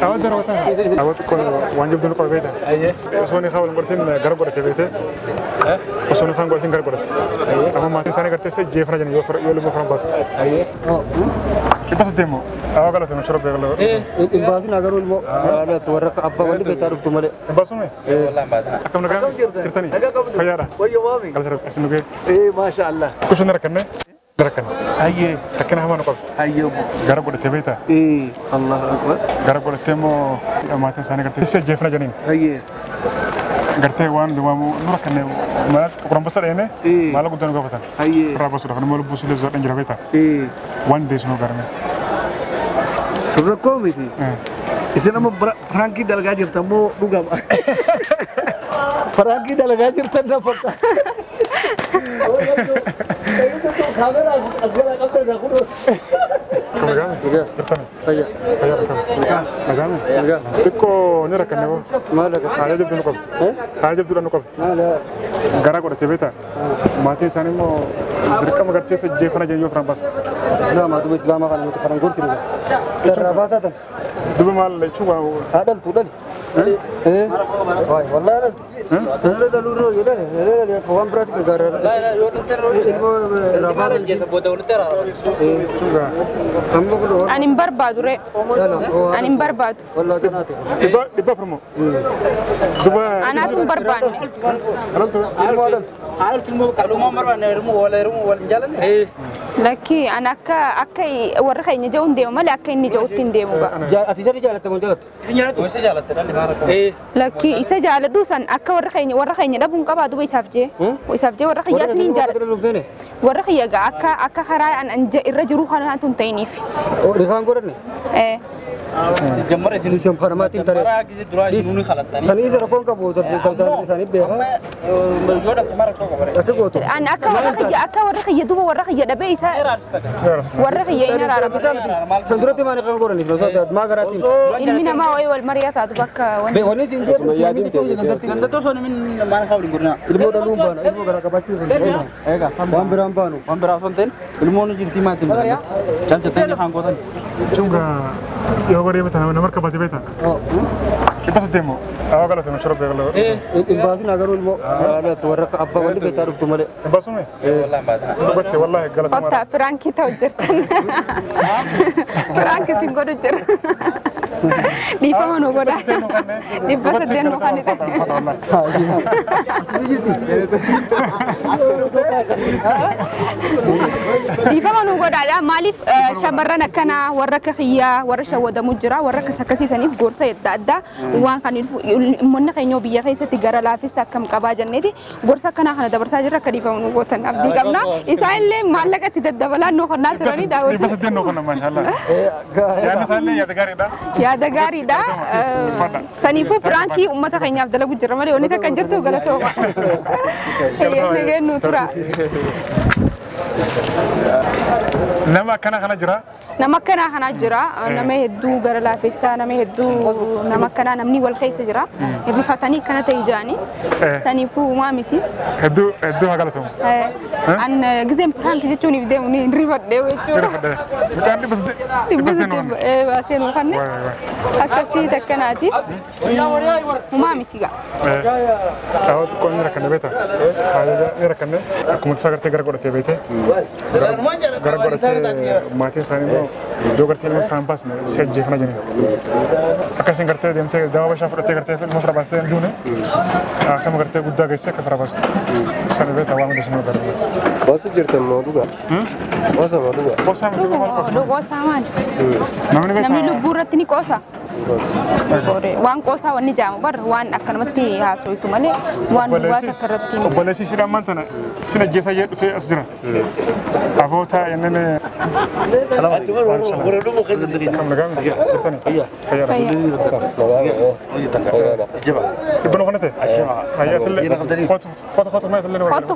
أود روتها أود كل وانجب دون قربيته سوني خاول مرتين قرب قرت بيته وسوني خان قرتين قرب قرت أما ما تنساني قرت سج جيفنا جن يولو مفرم بس بس ديمو أو قالت مشروب بيقولوا الباسين أقولوا المو على تورق أبا ولي بيتعرف تملي باسمه والله ما أكمل نقول ترتني خيارة قالت رب اسمه كي ما شاء الله كوش نركنه نركنه أيه ركنه هم نقول أيه قرب قرت بيته الله أكبر قرب قرت تيمو ما تنساني قرت سج جيفنا جنين أيه قرتي وان دوامو نركنه ما قرن بس رأينا ما له قدام قبضان أيه رابع سورة خنمول بوسيل زود إنجيل بيته وان ديسنو قرنه سورة كوميدي إسنا مو فرانكي دلغاجر تمو بوغام فرانكي دلغاجر تنا فتا تكو نركنه ما لك حاجة جبتوا نقول حاجة جبتوا نقول لا gara ko te beta mate sani mo dirka magar te se je fana je yo fran bas لا ما دوبي لا ما كان متفرن قلت له ترى باسات dubu mal le chuba هذا التودل ايه والله انا دلورو يدل لا فوام برات كغار لا يودل ترى رابا جيس بوده ولتر chuba أنا مبرباد وري أنا مبرباد والله كناتي diba promo duba أنا توم بربان عارف المو كلو ما مره نرمو ولا جالن لكن أنا أكا ورخي إني جون ديو ما لكن إني جوتين ديو بقى أتجاري جالت من جالت إيش جالت لكن إيش جال دوسان أكا ورخي إني دبون كبا دوي سافجي وسافجي ورخي ياسين جال ورخي يجا أكا خراي أن الرجل روحنا أنتم تينيف رخان قرني إيه جمرة سنوشم خرماتين ترى سني سرقون كابو تنسان سني بيها أنا أكا ورخي يدوب ورخي يدبي سا ورخي يينا رارب سندرتي ما نكون قرني ما قراتين إلمنا ما هو المريات أتوقع وني سنجر كندا تو سوني من ما نخاول قرنا ilmu dalum bana ilmu gara kabacu ega wambiram banu wambiram fonten ilmu nu jinti matim chal chatani hangotan chuba yo gore beta na marka bati beta bas demo aw galat mashrob bيقولوا الباسين أقولوا المو على تورق أبا ولي بيتعرف تملي باسمه والله ما بس والله غلط قطع فرانكي توجرتن فرانكي سينغورو جر دي فمانو غدا دي بس دينو خاني دي فمانو غدا لا مالف شبرنا كنا ورك خيا ورش ودا مجرا ورك سكسي سنيف غورسا يدادا وان كان من خينو بيا خيسه تجارة لا في سكم كباجن ندي غورسا كنا خنا دبر ساجرا كدي فمانو غوتن ابدي قمنا إسرائيل مالك تدبلا نو خنا تراني داود بس دينو خنا ما شاء الله يا نسالني يا دغاري دا يا دغاري دا سنيفو فرانكي أمتا خيني عبد الله بجرا مالي ونيتا كنجرتو غلطو هي نيجي نوترا nama kana jira nama heddu gara la fessa nama heddu nama kana namni wal khaysa jira rifatani kana tayjani sanifu mamiti heddu hagalatum an gizem prank jituni bidemuni rifadde wecho mutandi bas basenu khanne akasi takanati mamiti ga awat ko ni rakane beta haja ni rakane kumut sagarte gar gote bete gar gote mate sani mo do garte mo fampas ne sejje fana jeni akasin garte dem te dawa basha frote garte mo fra baste dune akam garte gudda gese ka fra baste sani beta wa mo desmo gar بس جرت الموضوع وصل الموضوع kosa mo لو kosa man namni luburatni kosa وان قوسا وان جام بر وان أكن متي هاسو يتمنى وان بوات كرتين بلسي سيرا مانتنا سينا جيسا يد في أسجرا أبوتا إننا سلام ورودو مخيز الدري كم لقام جرتني خير جبا يبنو خنته هيا تل خط ما يتلنا خط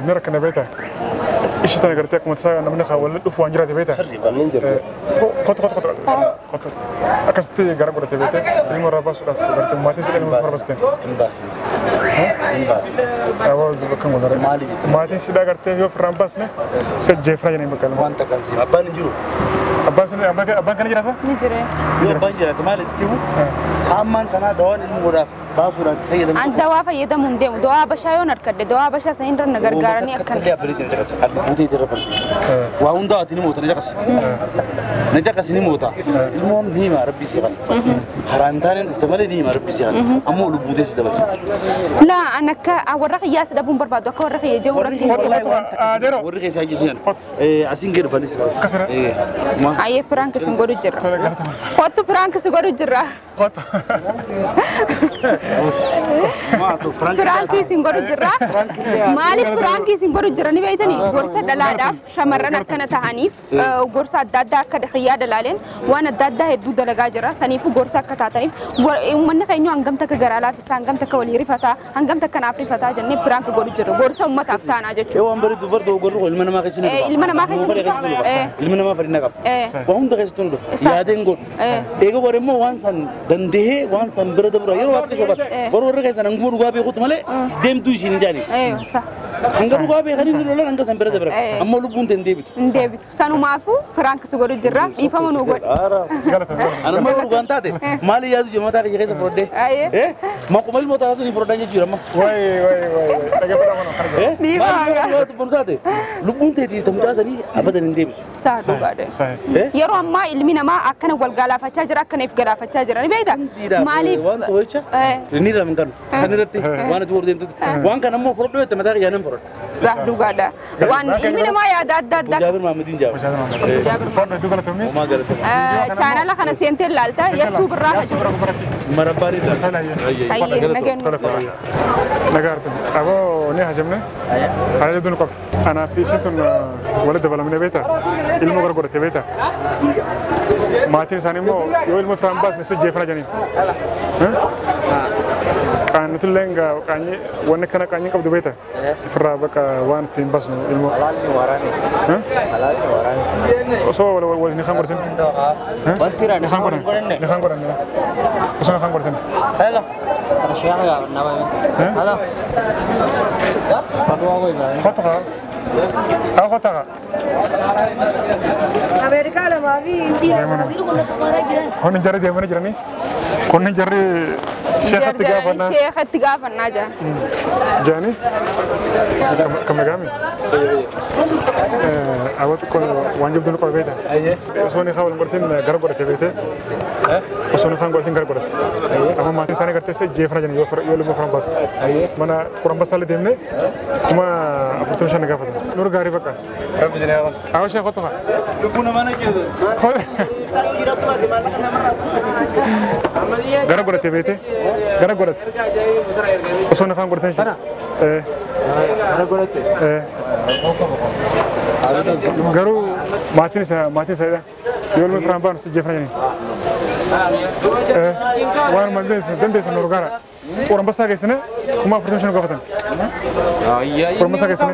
نركنا بيتا إيش تاني قرتك متساوي أنا منك أول دفع وانجرا تبيته سري بالين جرت خط أكستي قرا قرا تبيته المرة بس قرت ما تنسى المرة بس تين انباس أول ذبكم ولا مالي ما تنسى دا قرت يو فرام بس نه سجفرا يعني بكلم وانت كان سي ابان جو أبان كان جراسة نجري يو بانجرا كمال استيمو سامان كنا دوان المراف باسورات سيد أنت وافا يدا مندم دوا بشايو نركد دوا بشا سيندر نغرغارني أكن كتلي أبريج نجاكس البودي تربلتي وهوندا أتني موتا نجاكس ني موتا المهم نيما ربي سيغان هرانتان احتمال نيما ربي سيغان أمو لبودي سيدا بس لا أنا كأورق ياس دبون بربادو كأورق يجو ورقي ورقي ساجي زين أسينجر فاليس كسر أيه فرانك سنقول جرا خطو فرانك سنقول جرا فرانكي سنقول جرا مالك فرانكي سنقول جرا نبيتني قرصة دلاداف شمرنا كنا تهانيف وقرصة دادا كدخيا دلالين وانا دادا هدو دلقا جرا سنيفو قرصة كتاتنيف ومن خينيو انقمتك غرالا فسا انقمتك وليري فتا انقمتك نافري فتا جنب فرانك قول جرا قرصة أمة أفتانا جتشو يوم برد برد وقرر المنا ما خسنا المنا ما خسنا المنا ما فرينا كاب وهم ده خسنا يادين قول إيجو ورمو وانسان دنده وانسان برد برا يرو وقت شو بس ورور خسنا نقول رقابي خد ماله دم تويش نجاني أيوة صح هنگا رقابي خلينا نقول لنا سان برد برا أما لبون دندبيت سانو مافو فرانك سقول جرا يفهمون وقول أنا ما رقان تادي مالي يادو جماعة تاعي خسنا فرده ما كمل ما ترى سوني فرده نجيرا ما ما تبون تادي لبون تادي تمتاز سني أبدا ندبس صح يرو أما إلمينا ما أكنا والجلا فتاجر أكنا يفجلا فتاجر أنا بيدا مالي وان تويشة نيرا من كانوا سنرتي وانا تقول دين وان كان مو فرد ويت متى يانم فرد صح دوغادا وان إلمينا ما يا داد جابر محمدين جابر فرد دوغلا تومي وما قالت channel خنا سينتر لالتا يسوع براها مرباري ده نجارت أبو نيه هجمنا هذا دون قف أنا في سنتون ولد بلا من بيته ilmu gara tebeta mati sani mo yo ilmu frambas nese jefra jani kan itu lenga kanyi wane kana kanyi kab beta fra baka wan tim bas no ilmu halal warani so wala ni kham gorten bantira ni kham gorten so kham gorten hello rashiya ga nawa hello patwa go ila khotha khotha أمريكا لما في إنديا ما في كل سفارة هون جري دي من جرني كون جري شيخ تجافنا شيخ تجافنا جا جاني كم نجامي أود كون وانجب دون قربيته سوني خاول مرتين غرب قرت بيته وسوني خان قرتين غرب قرت أما ما تنساني قرت سه جيفنا جاني يولو مفرم بس منا قرب بس على ديمني كما أبرتون شان نجافة نور غاري بكا رب جناه أول شيء خطها لبونا ما نجيب غرب قرت بيته غرب قرت وسوني خان قرتين غرب قرت garu mati saya yol me pramban se jefra ni wan man den norgara orang besar ke sana kuma protection ko fatan iya orang besar ke sana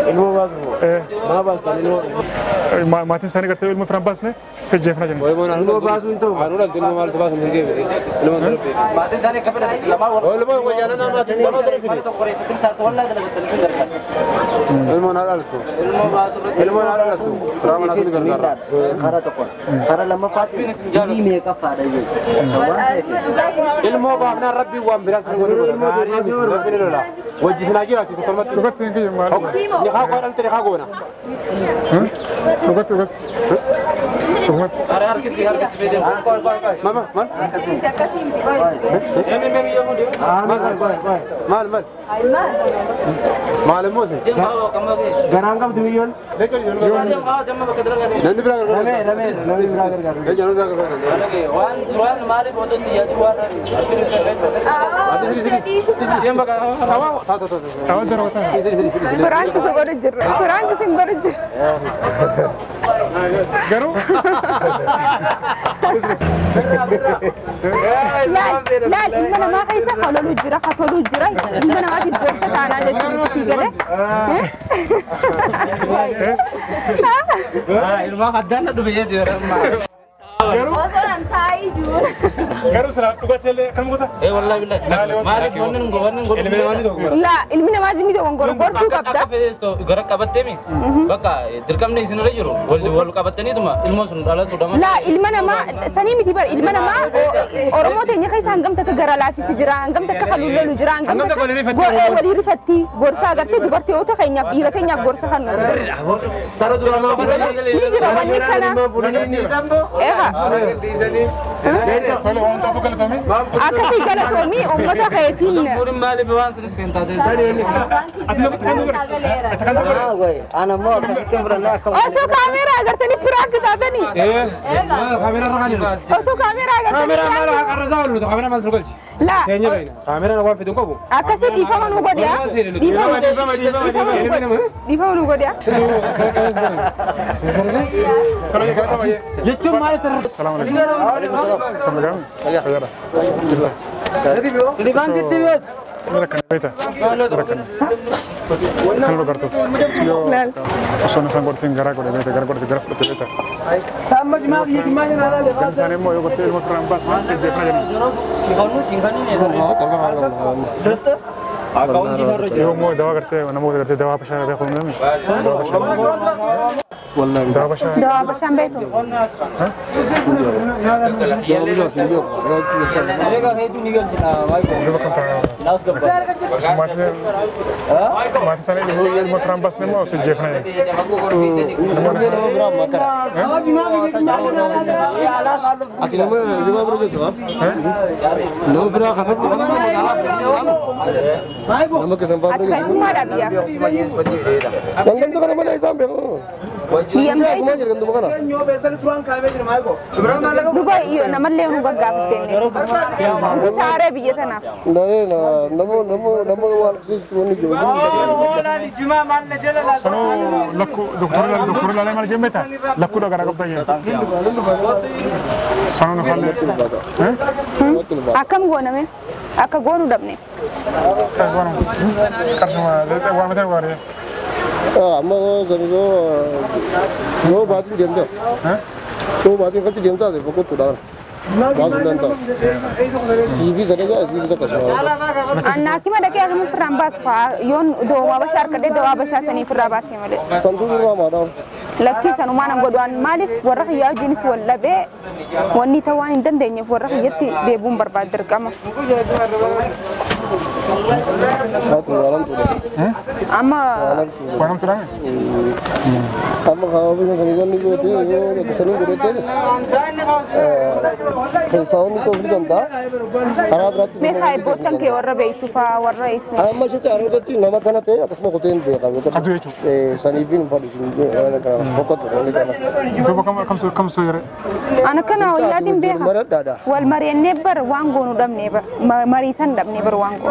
ilmu bagu mati sana kata ilmu prambas ne se jefra ni ilmu bagu itu anura ilmu mal to bagu nge ilmu mati sana kapan selama ilmu wajana nama sama terfi ilmu nalasu ilmu nalasu prama nasu gargara khara to khara lama pati ini me ka fada ye ilmu baabna rabbi wa biras rabbi lola wajisna jira ci ko mat ko tin ki mal ni ha ko alter ha gona ko are har kisi bede mama mal mal mose garangam duyon lekal yon nanti beragar ramesh nanti beragar jangan beragar lagi wan mari bodo dia tuan Kurang kesenggoran jer. قرو لا المنا ما قيسة خلولو جرا خطولو جرا المنا ما تبورسة أنا جدول سيجرة ilma haddana dhufeeti قرو سلا تقول كم قلت والله بالله مالك لا المنا ما جنيد وانقر قرصو كبدا gara qabattemi bakka dirqamni isin irra jiru wal qabattani tuma ilmoon sun dhalatu dama لا المنا ما سني متبر المنا ما أورمو تاني خيس هنقم تكجرا لا في سجرا هنقم تكخلولو جرا هنقم ولي رفتي قرصا قرتي دبرتي أو تخيني بيرتي نيا قرصا خنو tara dura ma نيجي رواني كنا إيه فلو أنت فوق الفمي أكسي قالت أمي أمتها خيتين furin mali bewan sin sentate أنا ما كسبت برنا أوسو كاميرا قرتني براك تابني kamera rakani أوسو كاميرا قرتني arrazawlu kamera mal turgalchi لا tenya bayna kamera na wafi dunko أكسي ديفا منو قديا ديفا منو قديا jechuun maal tar السلام عليكم كم جام liban titibet مركن بيتا مركن كم لو كرتو لا أصلا نسان قرتين غرا قرتين بيتا غرا قرتين غرا قرتين بيتا samaj ma yi ma na la كم سنة مو يقول تيل مطران بس ما سيد جفنا جن singhani ne dosto akaun ki sar يوم مو دوا करते हैं नमो करते दवा पशा रहे खून में والله दवा पशा دوا بشام بيتو يا بجا سندو lega he tu nigal china vai ko जो बकम था nas gabbar माते साने जो ये मथुरा बस ने मो से जेफना है برا ما كان أتي لما يبغى برا جسوا لو برا خبر لما كسم بابا أتبع سما ربيا Jangan tu kan mana Islam bego. Diam Dia semua jadi kan tu mana. Dubai iyo naman lew nuga gapitin ni itu sare biya tanah Nah, nama wal sis tu ni juga. सनो लक्कू डॉक्टर लाले मार जेम बेटा लक्कू डॉक्टर का बताइए सनो न खाले हैं akam gona men aka gonu dabne kan gua karsuma लेते gua मत गवा रे Amma jadi yo batin dia tu. हैं तो बातें करती जनता है बहुत तो डाल बात सुनता सीबी चलेगा सीबी से कसम anna kima da ke agam frambas pa yon do wa bashar kade do wa bashar sani frabas yamale संतुल रुआ मारा lakki sanu manam godwan malif warah ya jenis walla be wonni tawani dandenya warah yetti de bum barbadir kama साथ वाला तो amma कौन तुरा में हम खाओ भी नहीं समझ नहीं होते यो किसने बोले थे साउंड तो भी जनता खराब रहती me sai botan ke warra be itufa warra is amma shete arugati nama kana te akasma ko ten de ka कदू ये चु sanibin fadi sin ka fokat ko ni kana तो कम सो यार ana kana yadim be mara dada wal marian nebar wango no dam nebar marisan dam nebar wango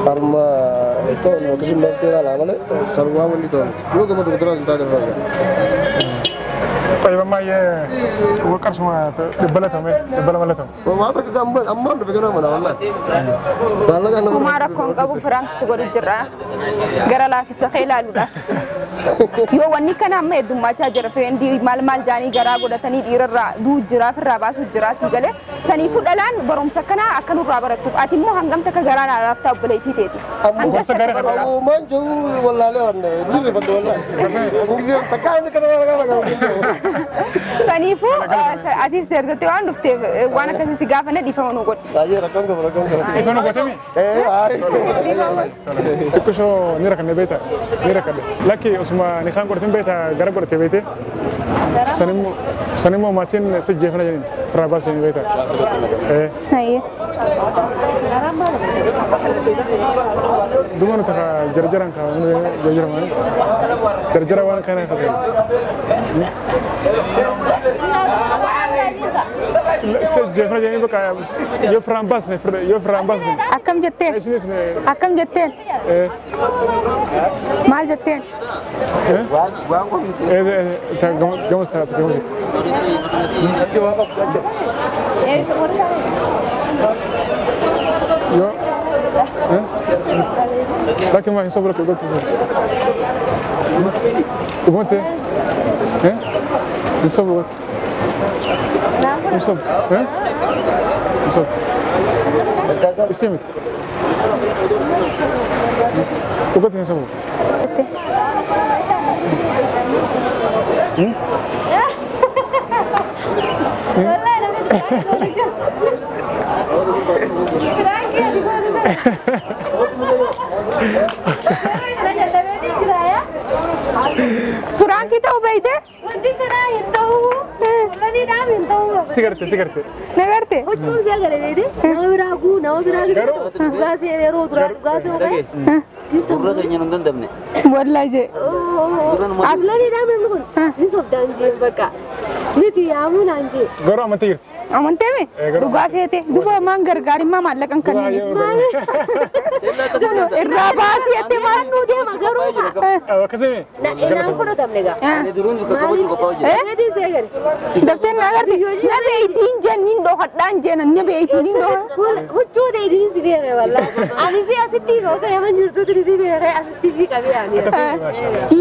karma itu no kisim berte la male sarwa mali to yo ko madu tra jinta de raja طيب ما ये वो كرسما تبلت हमें تبلت ملت ko ma ta ka amma da begana mana wallahi wallahi kana kumara kon gabu frank sugoru jira gara la fi sakhila luda yo wani kana me dumma cha jara fendi mal jani gara goda tani dirra du jira firra basu jira sigale sani fudalan borom sakana akanu rabaratu atimmo hangam ta gara na rafta bulaiti teti ko manju wallahi wanne dire bando wallahi ngizir takan kana wala sani fu ati serte wan dufte wana kasi sigafane difamano god aje rakam ko كانوا قتمي ay كشو نيرك نبيتا نيرك لكن اسمه نخان قرتين بيتا غرا قرتين بيتا سنمو ماتين سجفنا جنين فراباس بيتا ايه haye دوما نتا جرجران كا جرجران جرجران كان خذ سجفنا جنين بقى يو فرامباس يو فرامباس akam jette ايش نسنه akam jette ايه mal jette جمس ترى جمس يو لكن ما يصبرك يقول كذا وانت يصبر يصبر يصبر اسمك وقلت يصبر Turaan kita ubaide? سيجارتي سيجارتي Nagarte? Wallahi je. قرأ ما تيجي Amante me? Dhugaa seete. Duba maan gargaarimmaa maallaqan kanneen. Irraa baasiyette maal nu deema garuu. كسمي Dafteen na agarte. Na beeytiin jenniin dhookadhaan jeenan na beeytiin dhooha. Huccuu deetiin si beekee wallaahi. Ani si asitti gosa yaman jirtuutu si beekee asitti si qabee ani.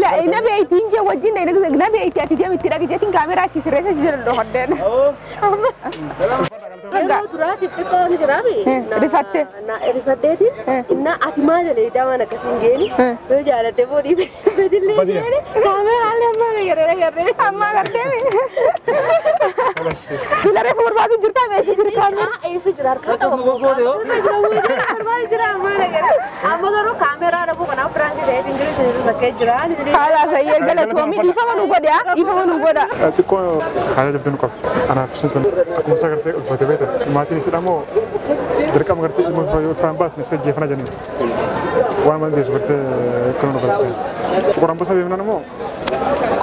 La na beeytiin je wajjin na beeyti ati deemitti dhagjeetiin kaameraa achi sirreessa jiran dhookadhaan. Yeroo duraatiif xiqqoo ni jiraami. Rifatte. Rifatteeti. Inna ati maal jedhee daamaan akkasiin geeni. Yoo jaalatte boodii bedillee geeni. Kaameraan lamma meegaree Amma agarteemi. Bila reefu barbaadu jirtaa meeshaa jiru kaameraa. Eessa jira harka qabu. Barbaadu jira amma nagara. Amma garuu kaameraa dhabuu kanaaf firaanti ta'ee ingiliishi bakkee jira. Haala sayyee galatoomi dhiifama nu godhaa dhiifama nu godhaa. تكون حاجة جدا نقف أنا كنت مسافر في بيت ما تيجي سلامو درك أم قرتي المفروض فان باس نسجل فنا جنين وأنا ما أدري سبت كلنا قرتي كورام بس أبي منامو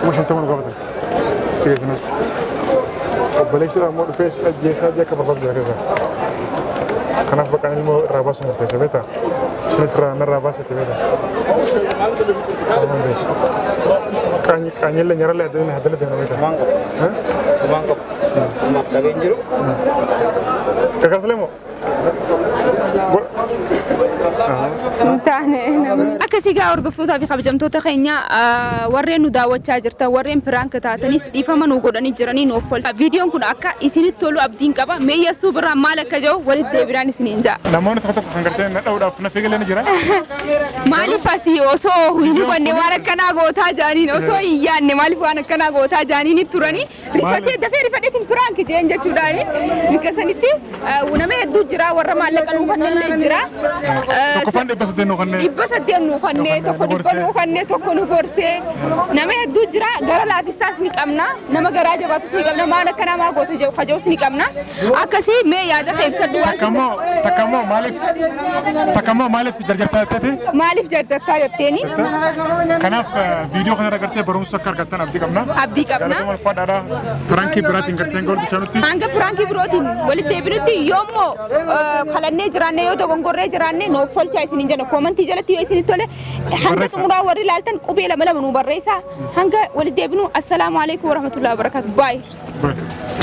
مش أنت من قبضة سيجنا وبليش رامو فيش جيسا جاك برباب جاكزا كنا في بكان المو راباس من فيش بيتا سنترا نراباس تبيتا كان يلا نرى له دين هذا الدين بيتا Bangkok. Lagi jeruk. Kakak Selemo. Taane akkasigaa hordoftoota fi kabajamtoota keenya warreen nu daawwachaa jirtan warreen piraanka taatanis dhiifama nu godhanii jiranii nuuf oolcha. Viidiyoon kun akka isinitti tolu abdiin qaba. Meeyyasuu biraan maal akka jiru walitti deebiraan isiniin ja'a. Namoonni tokko tokko kan gartee na dha'uudhaaf na fiigalee ni jira. Maaliif ati osoo hin hubanne waan akkanaa gootaa jaaniin osoo hin yaadne maaliif waan akkanaa gootaa jaaniin turanii rifatee dafee rifateetiin piraanki jeen jechuudhaani bika sanitti nama hedduu jira warra maallaqa nuu kanneen jira. Tokkoffaan dhibba saddeet nuu kanneen. Dhibba saddeet nuu kanneen tokko dhibba nuu kanneen tokko nu gorsee nama hedduu jira gara laafisaas ni qabna nama garaa jabaatus ni qabna maan akka namaa goote jiru kajoos ni qabna akkasii mee yaada ta'e ibsadhu waan takkammoo maaliif jarjartaa jettee maaliif jarjartaa jetteeni kanaaf viidiyoo kana agartee barumsa akka argattan abdii qabna galata fadhaadha pirankii biraatiin garteen gooltichaa nutti hanga pirankii birootiin walitti deebinutti yoommoo kalannee jiraanne yoo dogongorree jiraanne noof folchaa isiniin jenna koomantii jalatti yoo isinitti tole hanga xumuraa warri ilaaltan qubee lama lama nu barreessaa hanga walitti deebinu assalaamu alaikum warahmatullahi wabarakatuh baay